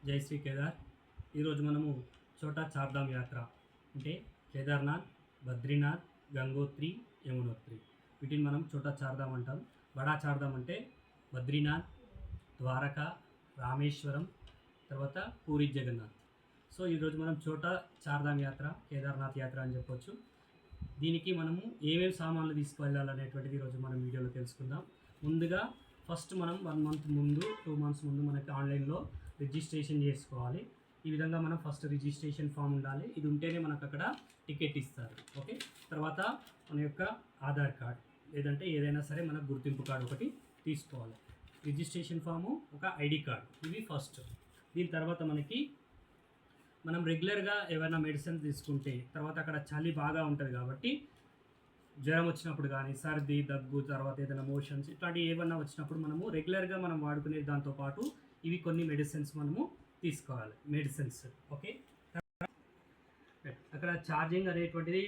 జై శ్రీ కేదార్. ఈరోజు మనము చోటా చార్ధామ్ యాత్ర అంటే కేదార్నాథ్, బద్రీనాథ్, గంగోత్రి, యమునోత్రి వీటిని మనం చోటా చార్ధామ్ అంటాం. బడా చార్ధామ్ అంటే బద్రీనాథ్, ద్వారకా, రామేశ్వరం, తర్వాత పూరి జగన్నాథ్. సో ఈరోజు మనం చోటా చార్ధామ్ యాత్ర, కేదార్నాథ్ యాత్ర అని చెప్పొచ్చు. దీనికి మనము ఏమేమి సామాన్లు తీసుకువెళ్ళాలనేటువంటిది ఈరోజు మనం వీడియోలో తెలుసుకుందాం. ముందుగా ఫస్ట్ మనం 1 మంత్ ముందు 2 మంత్స్ ముందు మనకి ఆన్లైన్లో రిజిస్ట్రేషన్ చేసుకోవాలి. ఈ విధంగా మనం ఫస్ట్ రిజిస్ట్రేషన్ ఫామ్ ఉండాలి. ఇది ఉంటేనే మనకు అక్కడ టికెట్ ఇస్తారు. ఓకే, తర్వాత మన యొక్క ఆధార్ కార్డ్ లేదంటే ఏదైనా సరే మనకు గుర్తింపు కార్డు ఒకటి తీసుకోవాలి. రిజిస్ట్రేషన్ ఫాము, ఒక ఐడి కార్డ్, ఇవి ఫస్ట్. దీని తర్వాత మనం రెగ్యులర్గా ఏమైనా మెడిసిన్ తీసుకుంటే తర్వాత అక్కడ చలి బాగా ఉంటుంది కాబట్టి జ్వరం వచ్చినప్పుడు కానీ సర్ది దగ్గు తర్వాత ఏదైనా మోషన్స్ ఇట్లాంటివి ఏమన్నా వచ్చినప్పుడు మనము రెగ్యులర్గా మనం వాడుకునే దాంతోపాటు ఇవి కొన్ని మెడిసిన్స్ మనము తీసుకోవాలి. Medicines okay. అక్కడ ఛార్జింగ్ అనేటువంటిది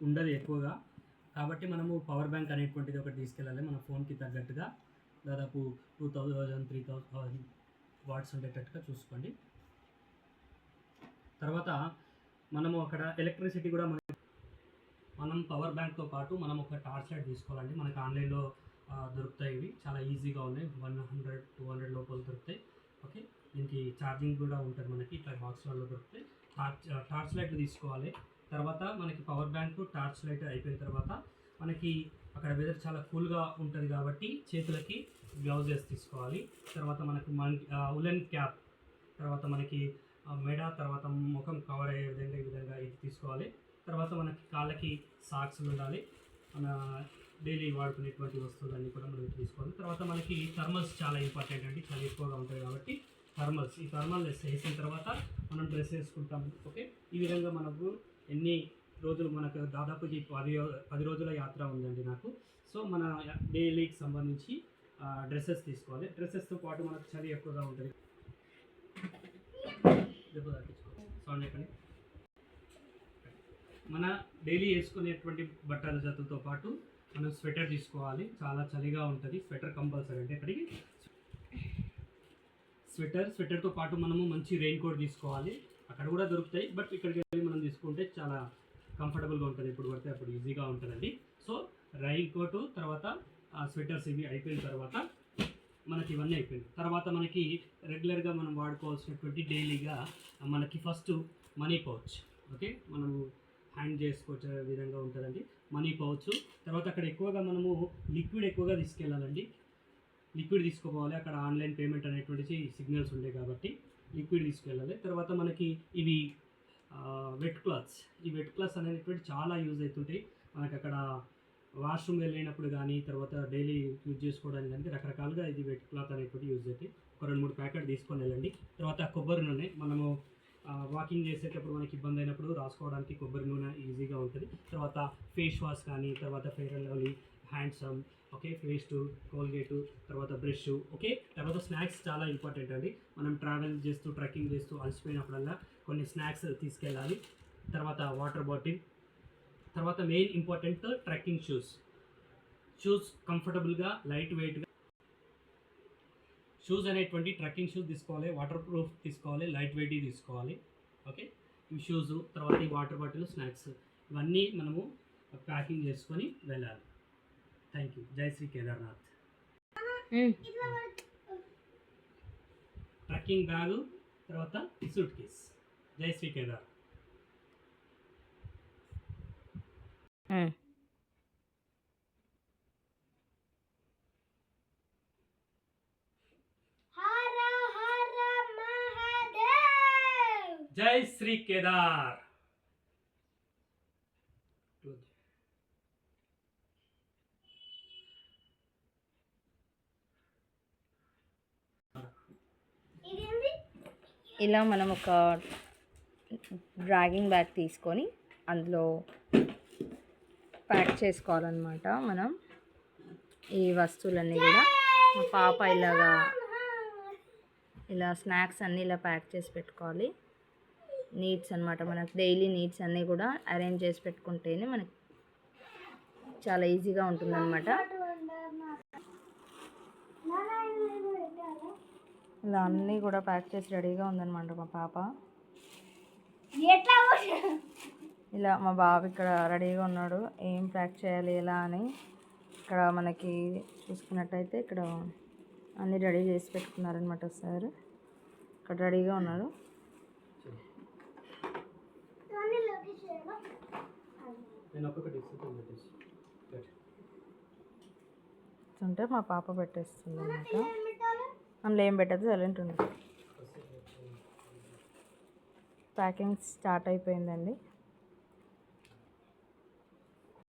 ఉండదు ఎక్కువగా కాబట్టి మనము పవర్ బ్యాంక్ అనేటువంటిది ఒకటి తీసుకెళ్ళాలి. మన ఫోన్కి తగ్గట్టుగా దాదాపు 2000-3000 వాట్స్ ఉండేటట్టుగా చూసుకోండి. తర్వాత మనము అక్కడ ఎలక్ట్రిసిటీ కూడా మనం పవర్ బ్యాంక్తో పాటు మనం ఒక టార్చ్ లైట్ తీసుకోవాలండి. మనకు ఆన్లైన్లో దొరుకుతాయి. ఇవి చాలా ఈజీగా ఉన్నాయి. 100-200 లోపల దొరుకుతాయి. ఓకే, దీనికి ఛార్జింగ్ కూడా ఉంటుంది. మనకి ఇట్లా బాక్స్లలో దొరుకుతాయి. టార్చ్ లైట్లు తీసుకోవాలి. తర్వాత మనకి పవర్ బ్యాంక్, టార్చ్ లైట్ అయిపోయిన తర్వాత మనకి అక్కడ వెదర్ చాలా కూల్గా ఉంటుంది కాబట్టి చేతులకి గ్లౌజెస్ తీసుకోవాలి. తర్వాత మనకు ఉలెన్ క్యాప్, తర్వాత మనకి మెడ, తర్వాత ముఖం కవర్ అయ్యే ఈ విధంగా ఇది తీసుకోవాలి. తర్వాత మనకి కాళ్ళకి సాక్స్లు ఉండాలి. మన డైలీ వాడుకునేటువంటి వస్తువులన్నీ కూడా మనం తీసుకోవాలి. తర్వాత మనకి థర్మల్స్ చాలా ఇంపార్టెంట్ అండి, చాలా ఎక్కువగా ఉంటాయి కాబట్టి ఈ థర్మల్ వేసిన తర్వాత మనం డ్రెస్ వేసుకుంటాం. ఓకే, ఈ విధంగా మనకు ఎన్ని రోజులు మనకు దాదాపు 10 రోజుల యాత్ర ఉందండి నాకు. సో మన డైలీకి సంబంధించి డ్రెస్సెస్ తీసుకోవాలి. డ్రెస్సెస్తో పాటు మనకు చలి ఎక్కువగా ఉంటుంది. సౌండ్ చెప్పండి. మన డైలీ వేసుకునేటువంటి బట్టల జతలతో పాటు మనం స్వెటర్ తీసుకోవాలి. చాలా చలిగా ఉంటుంది. Sweater compulsory. అంటే ఇక్కడికి స్వెటర్తో పాటు మనము మంచి రెయిన్ కోట్ తీసుకోవాలి. అక్కడ కూడా దొరుకుతాయి, బట్ ఇక్కడికి వెళ్ళి మనం తీసుకుంటే చాలా కంఫర్టబుల్గా ఉంటుంది. ఎప్పుడు పడితే అప్పుడు ఈజీగా ఉంటుందండి. సో రెయిన్ కోటు, తర్వాత స్వెటర్స్ ఇవి అయిపోయిన తర్వాత మనకి ఇవన్నీ అయిపోయింది. తర్వాత మనకి రెగ్యులర్గా మనం వాడుకోవాల్సినటువంటి డైలీగా మనకి ఫస్ట్ మనీ పౌచ్. ఓకే, మనము హ్యాండ్ చేసుకోవచ్చే విధంగా ఉంటుందండి మనీ పౌచ్. తర్వాత అక్కడ ఎక్కువగా మనము లిక్విడ్ ఎక్కువగా తీసుకెళ్ళాలండి. లిక్విడ్ తీసుకోవాలి. అక్కడ ఆన్లైన్ పేమెంట్ అనేటువంటి సిగ్నల్స్ ఉంటాయి కాబట్టి లిక్విడ్ తీసుకెళ్ళాలి. తర్వాత మనకి ఇవి వెట్ క్లాత్స్. ఈ వెట్ క్లాత్స్ అనేటువంటి చాలా యూజ్ అవుతుంటాయి మనకి అక్కడ వాష్రూమ్ వెళ్ళినప్పుడు కానీ, తర్వాత డైలీ యూజ్ చేసుకోవడానికి కానీ రకరకాలుగా ఇది వెట్ క్లాత్ అనేటువంటి యూజ్ అవుతాయి. ఒక 2-3 ప్యాకెట్ తీసుకొని వెళ్ళండి. తర్వాత కొబ్బరి నూనె, మనము వాకింగ్ చేసేటప్పుడు మనకి ఇబ్బంది అయినప్పుడు రాసుకోవడానికి కొబ్బరి నూనె ఈజీగా ఉంటుంది. తర్వాత ఫేస్ వాష్ కానీ, తర్వాత fair and lovely, handsome, okay, paste, Colgate, తర్వాత బ్రష్. ఓకే, తర్వాత స్నాక్స్ చాలా ఇంపార్టెంట్ అండి. మనం ట్రావెల్ చేస్తూ ట్రెక్కింగ్ చేస్తూ అలసిపోయినప్పుడల్లా కొన్ని స్నాక్స్ తీసుకెళ్ళాలి. తర్వాత వాటర్ బాటిల్. తర్వాత మెయిన్ ఇంపార్టెంట్ ట్రెక్కింగ్ షూస్ కంఫర్టబుల్గా లైట్ వెయిట్గా షూస్ అనేటువంటి ట్రెక్కింగ్ షూస్ తీసుకోవాలి. వాటర్ ప్రూఫ్ తీసుకోవాలి, లైట్ వెయిట్ తీసుకోవాలి. ఓకే, ఈ షూస్, తర్వాత ఈ వాటర్ బాటిల్, స్నాక్స్ ఇవన్నీ మనము ప్యాకింగ్ చేసుకొని వెళ్ళాలి. Thank you. జై శ్రీ కేదార్నాథ్. ట్రెక్కింగ్ బ్యాగు, తర్వాత సూట్ కేస్. జై శ్రీ కేదార్. జై శ్రీ కేదార్. ఇలా మనం ఒక డ్రాగింగ్ బ్యాగ్ తీసుకొని అందులో ప్యాక్ చేసుకోవాలన్నమాట. మనం ఈ వస్తువులన్నీ కూడా మా పాప ఇలా స్నాక్స్ అన్నీ ఇలా ప్యాక్ చేసి పెట్టుకోవాలి. నీడ్స్ అన్నమాట, మనకు డైలీ నీడ్స్ అన్నీ కూడా అరేంజ్ చేసి పెట్టుకుంటేనే మనకి చాలా ఈజీగా ఉంటుందన్నమాట. ఇలా అన్నీ కూడా ప్యాక్ చేసి రెడీగా ఉందన్నమాట మా పాప. ఇలా మా బాబు ఇక్కడ రెడీగా ఉన్నాడు, ఏం ప్యాక్ చేయాలి ఎలా అని. ఇక్కడ మనకి చూసుకున్నట్టయితే ఇక్కడ అన్నీ రెడీ చేసి పెట్టుకున్నారనమాట సార్. ఇక్కడ రెడీగా ఉన్నాడు. ఉంటే మా పాప పెట్టేస్తుంది అనమాట. అందులో ఏం పెట్టదు, సైలెంట్ ఉంది. ప్యాకింగ్ స్టార్ట్ అయిపోయిందండి.